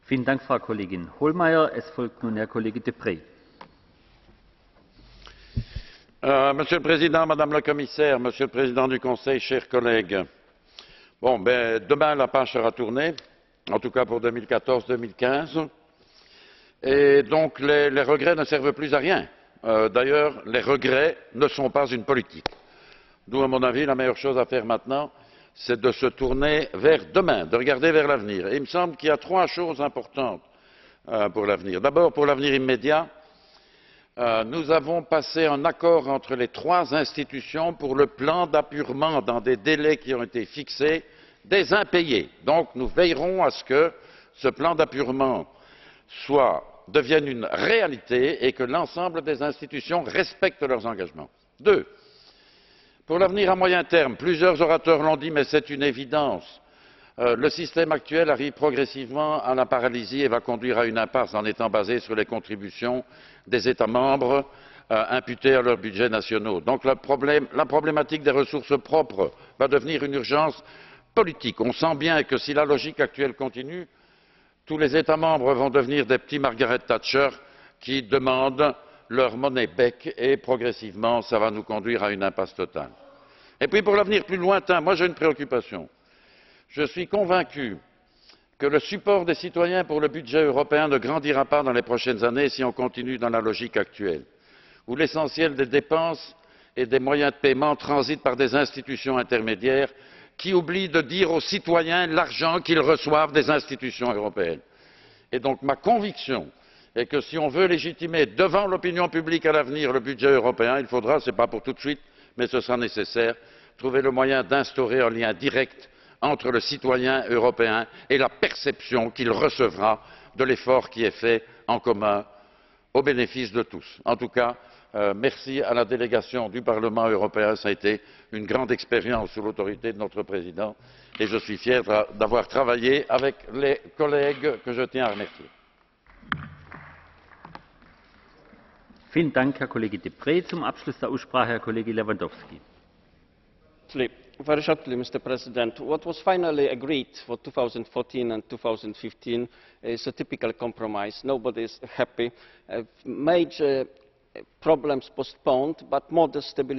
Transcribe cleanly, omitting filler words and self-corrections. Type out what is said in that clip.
Frau Kollegin Hohlmeier. Es folgt nun Herr Kollege Deprez. Monsieur le Président, Madame la Commissaire, Monsieur le Président du Conseil, chers collègues, demain la page sera tournée, en tout cas pour 2014-2015, et donc les regrets ne servent plus à rien. D'ailleurs, les regrets ne sont pas une politique. D'où, à mon avis, la meilleure chose à faire maintenant, c'est de se tourner vers demain, de regarder vers l'avenir. Et il me semble qu'il y a trois choses importantes pour l'avenir. D'abord, pour l'avenir immédiat, nous avons passé un accord entre les trois institutions pour le plan d'apurement dans des délais qui ont été fixés des impayés. Donc nous veillerons à ce que ce plan d'apurement devienne une réalité et que l'ensemble des institutions respectent leurs engagements. Deux, pour l'avenir à moyen terme, plusieurs orateurs l'ont dit, mais c'est une évidence. Le système actuel arrive progressivement à la paralysie et va conduire à une impasse en étant basé sur les contributions des États membres imputées à leurs budgets nationaux. Donc la problématique des ressources propres va devenir une urgence politique. On sent bien que si la logique actuelle continue, tous les États membres vont devenir des petits Margaret Thatcher qui demandent leur monnaie bec et progressivement ça va nous conduire à une impasse totale. Et puis pour l'avenir plus lointain, moi j'ai une préoccupation. Je suis convaincu que le support des citoyens pour le budget européen ne grandira pas dans les prochaines années si on continue dans la logique actuelle, où l'essentiel des dépenses et des moyens de paiement transitent par des institutions intermédiaires qui oublient de dire aux citoyens l'argent qu'ils reçoivent des institutions européennes. Et donc ma conviction est que si on veut légitimer devant l'opinion publique à l'avenir le budget européen, il faudra, ce n'est pas pour tout de suite, mais ce sera nécessaire, trouver le moyen d'instaurer un lien direct entre le citoyen européen et la perception qu'il recevra de l'effort qui est fait en commun au bénéfice de tous. En tout cas, merci à la délégation du Parlement européen, ça a été une grande expérience sous l'autorité de notre président et je suis fier d'avoir travaillé avec les collègues que je tiens à remercier. Vielen Dank, Herr Kollege Deprez. Zum Abschluss der Aussprache Herr Kollege Lewandowski. Very shortly, Mr. President, what was finally agreed for 2014 and 2015 is a typical compromise. Nobody is happy. Major problems postponed, but modest stability.